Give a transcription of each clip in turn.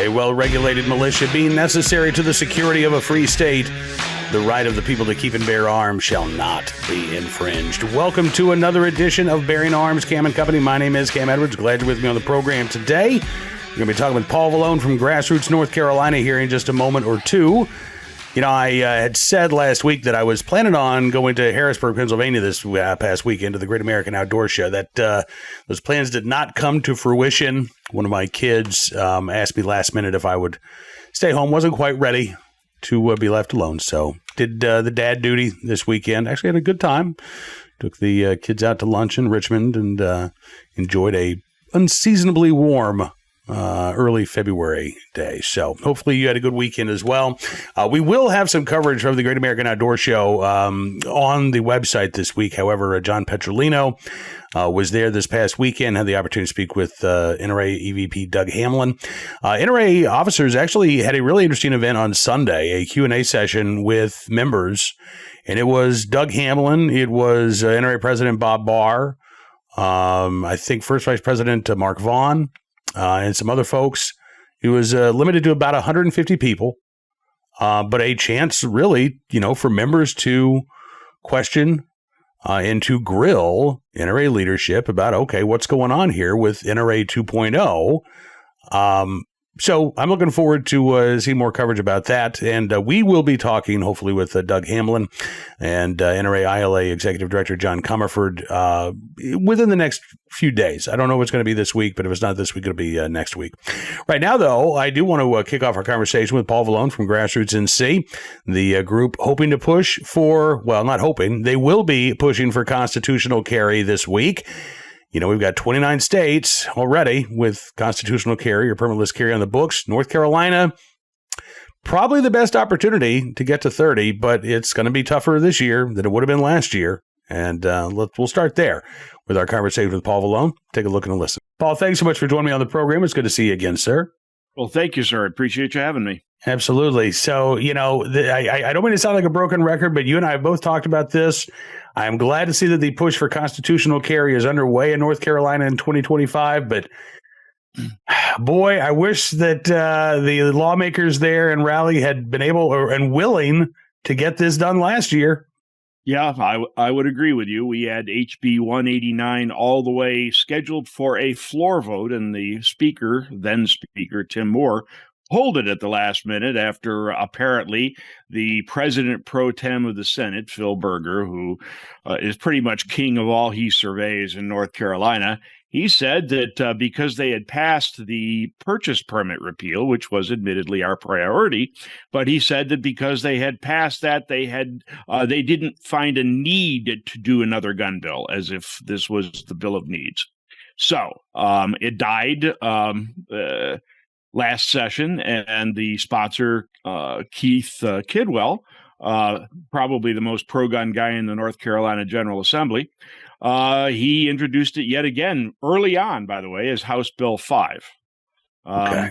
a well-regulated militia being necessary to the security of a free state, the right of the people to keep and bear arms shall not be infringed. Welcome to another edition of Bearing Arms, Cam and Company. My name is Cam Edwards. Glad you're with me on the program today. We're going to be talking with Paul Valone from Grassroots, North Carolina here in just a moment or two. You know, I had said last week that I was planning on going to Harrisburg, Pennsylvania this past weekend to the Great American Outdoor Show. That those plans did not come to fruition. One of my kids asked me last minute if I would stay home. Wasn't quite ready to be left alone. So did the dad duty this weekend. Actually had a good time. Took the kids out to lunch in Richmond and enjoyed a unseasonably warm early February day. So hopefully you had a good weekend as well. We will have some coverage from the Great American Outdoor Show on the website this week. However, John Petrolino was there this past weekend, had the opportunity to speak with NRA EVP Doug Hamlin. NRA officers actually had a really interesting event on Sunday, a Q&A session with members, and it was Doug Hamlin, it was NRA President Bob Barr, I think First Vice President Mark Vaughn, and some other folks. It was limited to about 150 people, but a chance really, you know, for members to question and to grill NRA leadership about, okay, what's going on here with NRA 2.0? So I'm looking forward to see more coverage about that. And we will be talking, hopefully, with Doug Hamlin and NRA ILA Executive Director John Comerford within the next few days. I don't know what's going to be this week, but if it's not this week, it'll be next week. Right now, though, I do want to kick off our conversation with Paul Valone from Grassroots NC, the group hoping to push for, well, not hoping, they will be pushing for constitutional carry this week. You know, we've got 29 states already with constitutional carry or permitless carry on the books. North Carolina, probably the best opportunity to get to 30, but it's going to be tougher this year than it would have been last year. And we'll start there with our conversation with Paul Valone. Take a look and a listen. Paul, thanks so much for joining me on the program. It's good to see you again, sir. Well, thank you, sir. I appreciate you having me. Absolutely. So, you know, I don't mean to sound like a broken record, but you and I have both talked about this. I'm glad to see that the push for constitutional carry is underway in North Carolina in 2025. But boy, I wish that the lawmakers there in Raleigh had been able and willing to get this done last year. Yeah, I would agree with you. We had HB 189 all the way scheduled for a floor vote, and the then Speaker, Tim Moore, pulled it at the last minute after apparently the president pro tem of the Senate, Phil Berger, who is pretty much king of all he surveys in North Carolina, he said that because they had passed the purchase permit repeal, which was admittedly our priority, but he said that because they had passed that, they didn't find a need to do another gun bill, as if this was the bill of needs. So it died last session, and the sponsor, Keith Kidwell, probably the most pro-gun guy in the North Carolina General Assembly, he introduced it yet again early on, by the way, as House Bill 5. Okay.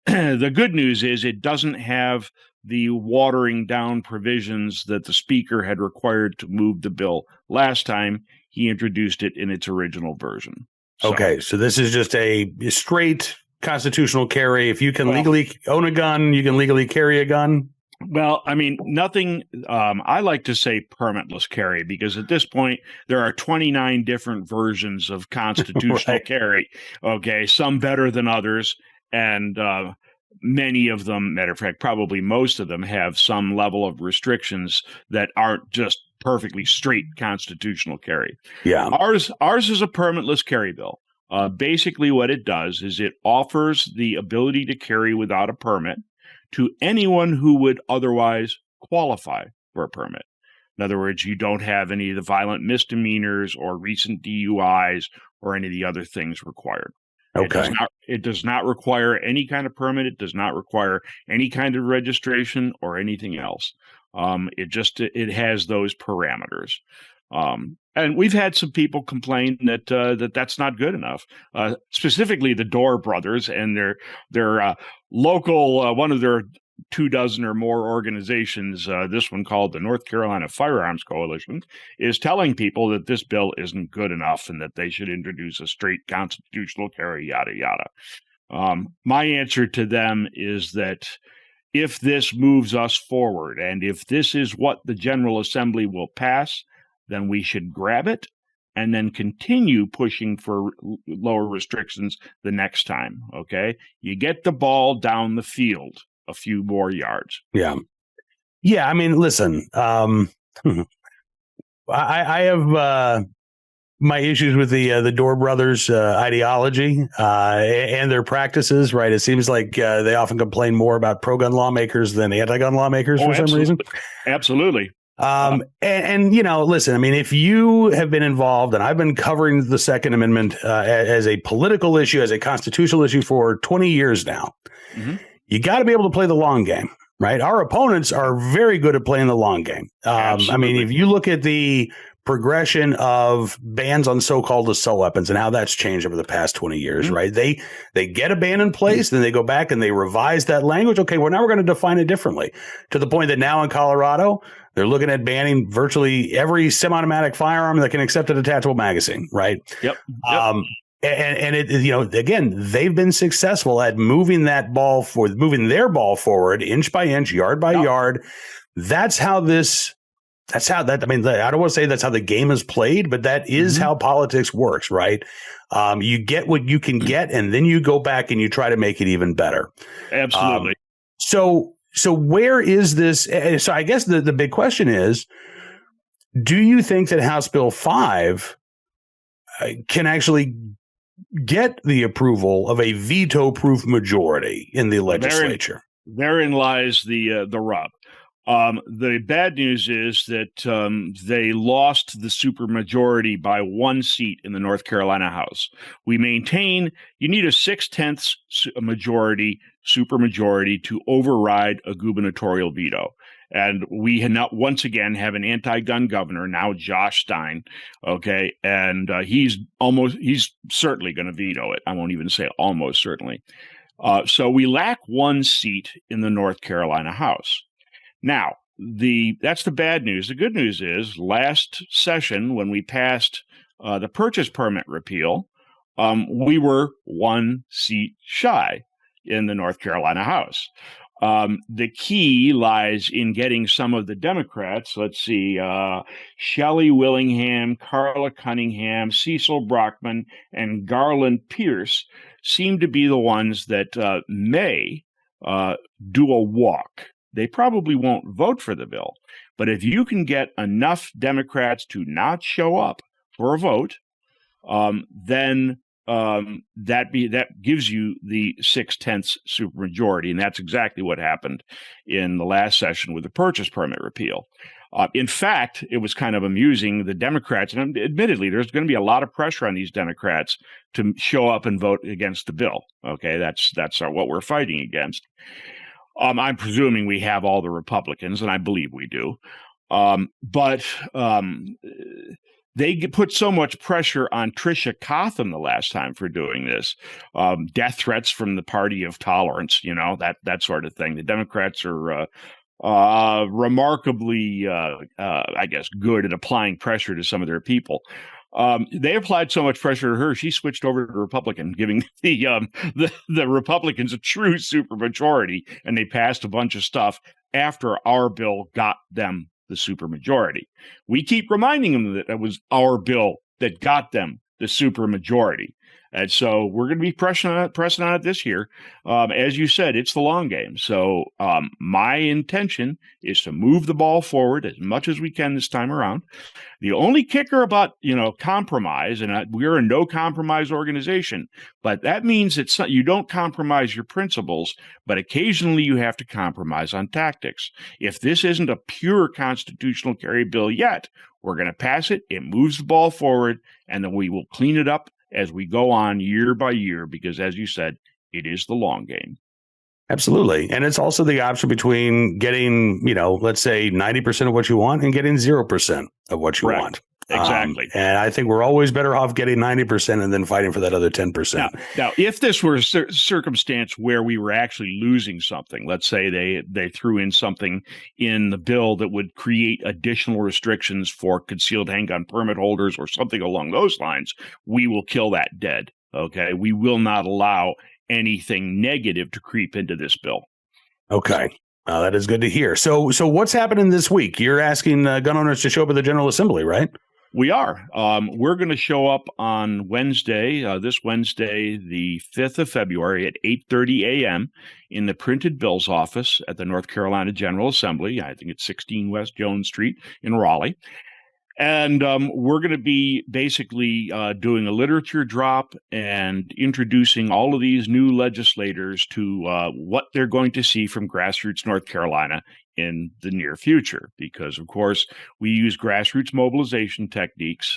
The good news is it doesn't have the watering down provisions that the Speaker had required to move the bill last time he introduced it in its original version. Okay, so this is just a straight constitutional carry. If you can legally own a gun, you can legally carry a gun. Well, I mean, nothing, I like to say permitless carry, because at this point, there are 29 different versions of constitutional carry. Okay, some better than others, and many of them, matter of fact, probably most of them have some level of restrictions that aren't just perfectly straight constitutional carry. Yeah. Ours is a permitless carry bill. Basically, what it does is it offers the ability to carry without a permit to anyone who would otherwise qualify for a permit. In other words, you don't have any of the violent misdemeanors or recent DUIs or any of the other things required. Okay. It does not require any kind of permit. It does not require any kind of registration or anything else. It has those parameters. And we've had some people complain that that's not good enough. Specifically, the Dorr brothers and their local one of their 24 or more organizations. This one called the North Carolina Firearms Coalition is telling people that this bill isn't good enough and that they should introduce a straight constitutional carry. Yada yada. My answer to them is that if this moves us forward and if this is what the General Assembly will pass, then we should grab it and then continue pushing for lower restrictions the next time. Okay. You get the ball down the field a few more yards. Yeah. Yeah. I mean, listen, I have my issues with the Dorr brothers ideology and their practices, right? It seems like they often complain more about pro-gun lawmakers than anti-gun lawmakers for some reason. Absolutely. And you know, listen, I mean, if you have been involved, and I've been covering the Second Amendment as a political issue, as a constitutional issue for 20 years now, you got to be able to play the long game, right? Our opponents are very good at playing the long game. I mean, if you look at the progression of bans on so-called assault weapons and how that's changed over the past 20 years, right? They get a ban in place, then they go back and they revise that language. Okay, well, now we're going to define it differently, to the point that now in Colorado, they're looking at banning virtually every semi-automatic firearm that can accept a detachable magazine, right? Yep. And it, you know, again, they've been successful at moving their ball forward, inch by inch, yard by yard. That's how I mean, I don't want to say that's how the game is played, but that is how politics works, right? You get what you can get, and then you go back and you try to make it even better. Absolutely. So where is this? So I guess the big question is, do you think that House Bill 5 can actually get the approval of a veto-proof majority in the legislature? Therein lies the rub. The bad news is that they lost the supermajority by 1 seat in the North Carolina House. We maintain you need a 6/10 majority, supermajority, to override a gubernatorial veto. And we once again have an anti-gun governor, now Josh Stein, okay? And he's certainly going to veto it. I won't even say almost certainly. So we lack 1 seat in the North Carolina House. Now, that's the bad news. The good news is last session when we passed the purchase permit repeal, we were 1 seat shy in the North Carolina House. The key lies in getting some of the Democrats, let's see, Shelley Willingham, Carla Cunningham, Cecil Brockman, and Garland Pierce seem to be the ones that may do a walk. They probably won't vote for the bill, but if you can get enough Democrats to not show up for a vote, then that gives you the 6/10 supermajority, and that's exactly what happened in the last session with the purchase permit repeal. In fact, it was kind of amusing. The Democrats, and admittedly, there's going to be a lot of pressure on these Democrats to show up and vote against the bill. Okay, that's what we're fighting against. I'm presuming we have all the Republicans, and I believe we do. But they put so much pressure on Tricia Cotham the last time for doing this. Death threats from the party of tolerance, you know, that sort of thing. The Democrats are remarkably, I guess, good at applying pressure to some of their people. They applied so much pressure to her, she switched over to Republican, giving the Republicans a true supermajority, and they passed a bunch of stuff after our bill got them the supermajority. We keep reminding them that it was our bill that got them the supermajority. And so we're going to be pressing on it this year. As you said, it's the long game. So my intention is to move the ball forward as much as we can this time around. The only kicker about, compromise, and we're a no compromise organization, but that means that you don't compromise your principles, but occasionally you have to compromise on tactics. If this isn't a pure constitutional carry bill yet, we're going to pass it. It moves the ball forward, and then we will clean it up as we go on year by year, because as you said, it is the long game. Absolutely. And it's also the option between getting, let's say 90% of what you want and getting 0% of what you want. Exactly. And I think we're always better off getting 90% and then fighting for that other 10%. Now if this were a circumstance where we were actually losing something, let's say they threw in something in the bill that would create additional restrictions for concealed handgun permit holders or something along those lines, we will kill that dead. Okay. We will not allow anything negative to creep into this bill. Okay. That is good to hear. So what's happening this week? You're asking gun owners to show up at the General Assembly, right? We are. We're going to show up on Wednesday, this Wednesday, the 5th of February at 8:30 a.m. in the printed bills office at the North Carolina General Assembly. I think it's 16 West Jones Street in Raleigh. And we're going to be basically doing a literature drop and introducing all of these new legislators to what they're going to see from Grassroots North Carolina in the near future. Because, of course, we use grassroots mobilization techniques.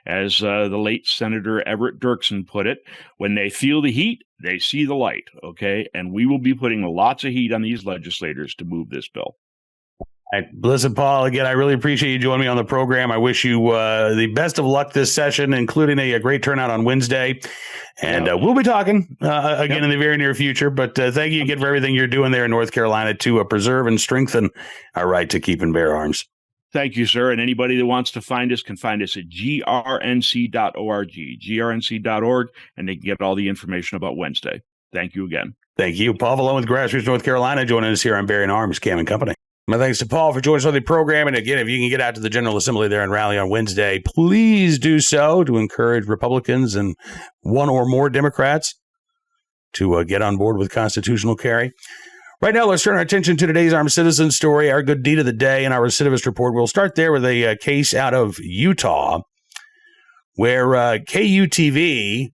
As the late Senator Everett Dirksen put it, when they feel the heat, they see the light. Okay. And we will be putting lots of heat on these legislators to move this bill. All right. Listen, Paul, again, I really appreciate you joining me on the program. I wish you the best of luck this session, including a great turnout on Wednesday. And we'll be talking again in the very near future. But thank you again for everything you're doing there in North Carolina to preserve and strengthen our right to keep and bear arms. Thank you, sir. And anybody that wants to find us can find us at grnc.org, grnc.org, and they can get all the information about Wednesday. Thank you again. Thank you. Paul Valone with Grassroots North Carolina joining us here on Bearing Arms, Cam & Company. My thanks to Paul for joining us on the program. And again, if you can get out to the General Assembly there in Raleigh on Wednesday, please do so to encourage Republicans and one or more Democrats to get on board with constitutional carry. Right now, let's turn our attention to today's Armed Citizen story, our good deed of the day, and our recidivist report. We'll start there with a case out of Utah where KUTV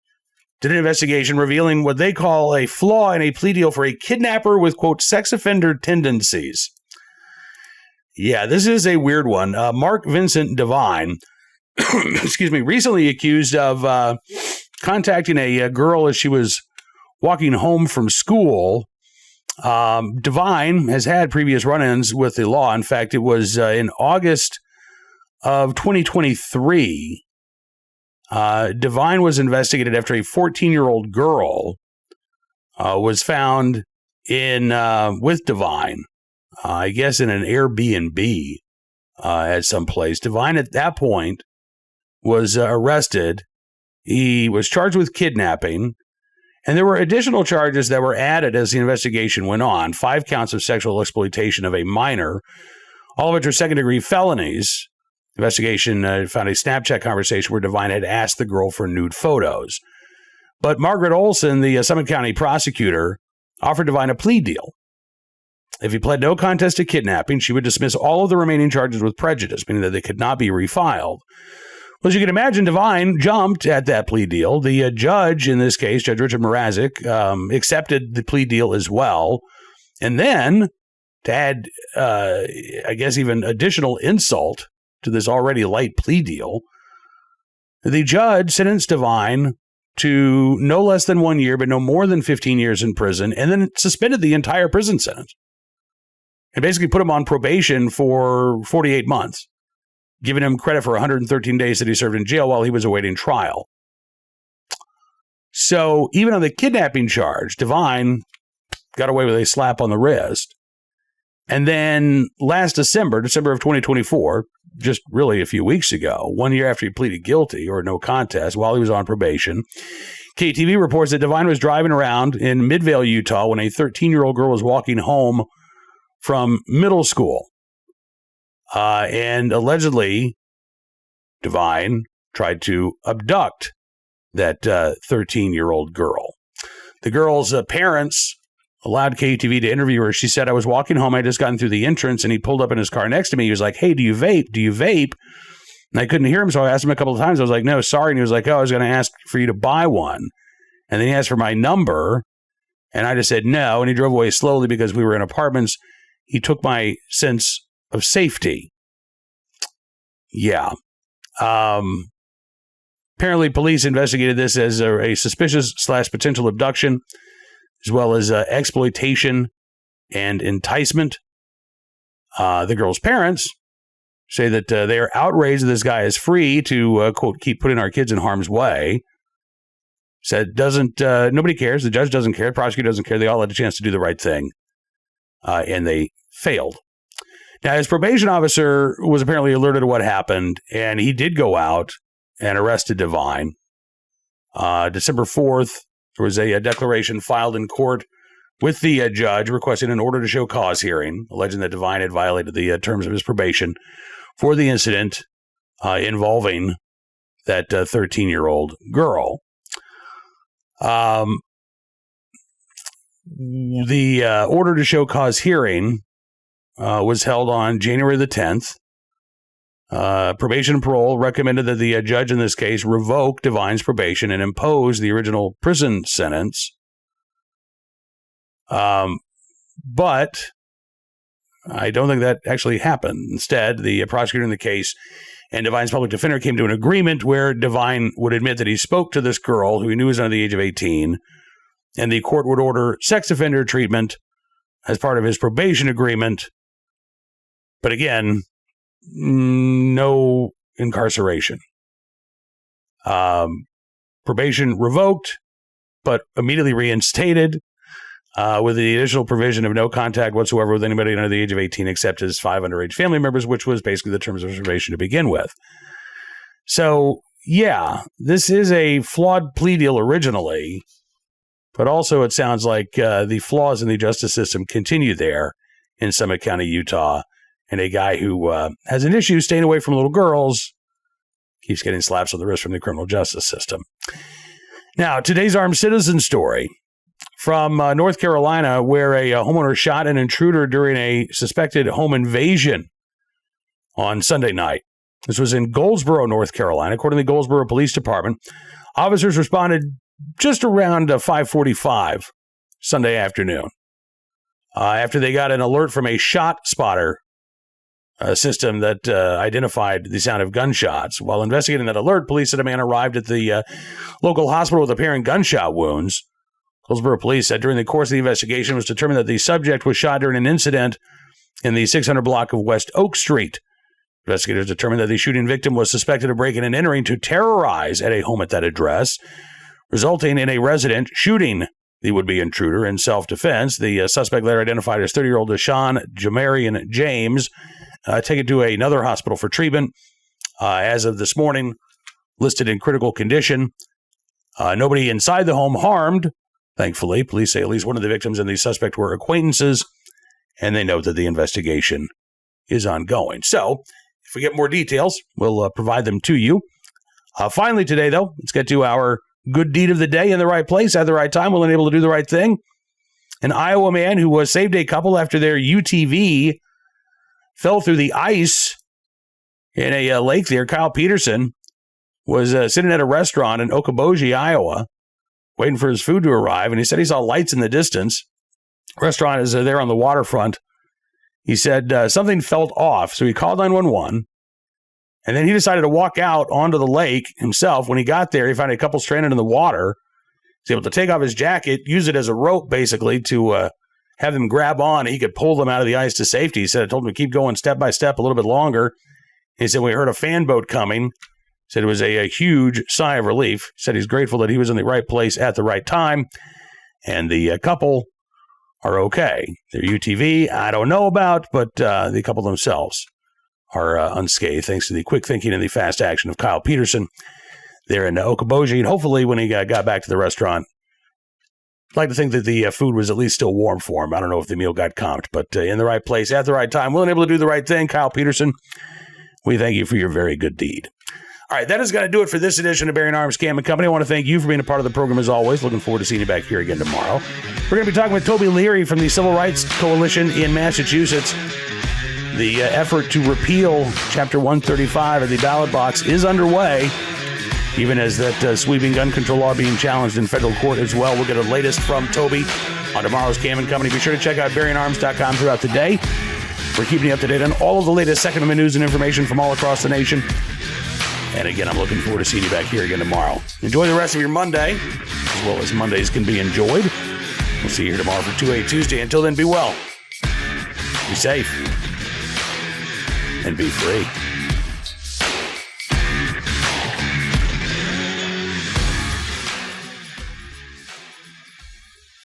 did an investigation revealing what they call a flaw in a plea deal for a kidnapper with, quote, sex offender tendencies. Yeah, this is a weird one. Mark Vincent Devine, excuse me, recently accused of contacting a girl as she was walking home from school. Devine has had previous run-ins with the law. In fact, it was in August of 2023. Devine was investigated after a 14-year-old girl was found in with Devine. I guess in an Airbnb at some place. Devine at that point was arrested. He was charged with kidnapping, and there were additional charges that were added as the investigation went on. 5 counts of sexual exploitation of a minor, all of which are second-degree felonies. The investigation found a Snapchat conversation where Devine had asked the girl for nude photos. But Margaret Olson, the Summit County prosecutor, offered Devine a plea deal. If he pled no contest to kidnapping, she would dismiss all of the remaining charges with prejudice, meaning that they could not be refiled. Well, as you can imagine, Devine jumped at that plea deal. The judge in this case, Judge Richard Mrazek, accepted the plea deal as well. And then, to add, I guess, even additional insult to this already light plea deal, the judge sentenced Devine to no less than 1 year, but no more than 15 years in prison, and then suspended the entire prison sentence. And basically put him on probation for 48 months, giving him credit for 113 days that he served in jail while he was awaiting trial. So even on the kidnapping charge, Devine got away with a slap on the wrist. And then last December of 2024, just really a few weeks ago, 1 year after he pleaded guilty or no contest while he was on probation, KTV reports that Devine was driving around in Midvale, Utah, when a 13-year-old girl was walking home from middle school. And allegedly, Devine tried to abduct that 13-year-old girl. The girl's parents allowed KUTV to interview her. She said, I was walking home. I just gotten through the entrance, and he pulled up in his car next to me. He was like, hey, do you vape? Do you vape? And I couldn't hear him, so I asked him a couple of times. I was like, no, sorry. And he was like, oh, I was going to ask for you to buy one. And then he asked for my number, and I just said no, and he drove away slowly because we were in apartments. He took my sense of safety. Yeah. Apparently, police investigated this as a suspicious / potential abduction, as well as exploitation and enticement. The girl's parents say that they are outraged that this guy is free to, quote, keep putting our kids in harm's way. Said nobody cares. The judge doesn't care. The prosecutor doesn't care. They all had a chance to do the right thing. And they failed. Now, his probation officer was apparently alerted to what happened, and he did go out and arrested Devine. December 4th, There was a declaration filed in court with the judge requesting an order to show cause hearing, alleging that Devine had violated the terms of his probation for the incident involving that 13-year-old girl. The order to show cause hearing was held on January the 10th. Probation and parole recommended that the judge in this case revoke Devine's probation and impose the original prison sentence. But I don't think that actually happened. Instead, the prosecutor in the case and Devine's public defender came to an agreement where Devine would admit that he spoke to this girl who he knew was under the age of 18, and the court would order sex offender treatment as part of his probation agreement. But again, no incarceration. Probation revoked, but immediately reinstated with the additional provision of no contact whatsoever with anybody under the age of 18 except his 5 underage family members, which was basically the terms of his probation to begin with. So, yeah, this is a flawed plea deal originally, but also it sounds like the flaws in the justice system continue there in Summit County, Utah, and a guy who has an issue staying away from little girls keeps getting slaps on the wrist from the criminal justice system. Now, today's armed citizen story from North Carolina, where a homeowner shot an intruder during a suspected home invasion on Sunday night. This was in Goldsboro, North Carolina. According to the Goldsboro Police Department, officers responded just around 5:45 Sunday afternoon after they got an alert from a shot spotter system that identified the sound of gunshots. While investigating that alert, police said a man arrived at the local hospital with apparent gunshot wounds. Goldsboro police said during the course of the investigation it was determined that the subject was shot during an incident in the 600 block of West Oak Street. Investigators determined that the shooting victim was suspected of breaking and entering to terrorize at a home at that address, resulting in a resident shooting the would-be intruder in self-defense. The suspect later identified as 30-year-old Deshaun Jamarian James, taken to another hospital for treatment. As of this morning, listed in critical condition. Nobody inside the home harmed. Thankfully, police say at least one of the victims and the suspect were acquaintances, and they note that the investigation is ongoing. So, if we get more details, we'll provide them to you. Finally today, though, let's get to our good deed of the day in the right place at the right time, willing and able to do the right thing. An Iowa man who saved a couple after their UTV fell through the ice in a lake there. Kyle Peterson was sitting at a restaurant in Okoboji, Iowa, waiting for his food to arrive, and he said he saw lights in the distance. Restaurant is there on the waterfront. He said something felt off, so he called 911, and then he decided to walk out onto the lake himself. When he got there, he found a couple stranded in the water. He was able to take off his jacket, use it as a rope, basically, to have them grab on. He could pull them out of the ice to safety. He said, I told him to keep going step by step a little bit longer. He said, we heard a fan boat coming. Said it was a huge sigh of relief. Said he's grateful that he was in the right place at the right time. And the couple are okay. Their UTV, I don't know about, but the couple themselves are unscathed thanks to the quick thinking and the fast action of Kyle Peterson there in Okoboji. And hopefully when he got back to the restaurant, I'd like to think that the food was at least still warm for him. I don't know if the meal got comped, but in the right place at the right time, willing and able to do the right thing. Kyle Peterson, we thank you for your very good deed. All right, that is going to do it for this edition of Bearing Arms Cam & Company. I want to thank you for being a part of the program as always. Looking forward to seeing you back here again tomorrow. We're going to be talking with Toby Leary from the Civil Rights Coalition in Massachusetts. The effort to repeal Chapter 135 of the ballot box is underway, even as that sweeping gun control law being challenged in federal court as well. We'll get the latest from Toby on tomorrow's Cam & Company. Be sure to check out bearingarms.com throughout the day. We're keeping you up to date on all of the latest Second Amendment news and information from all across the nation. And again, I'm looking forward to seeing you back here again tomorrow. Enjoy the rest of your Monday, as well as Mondays can be enjoyed. We'll see you here tomorrow for 2A Tuesday. Until then, be well, be safe, and be free.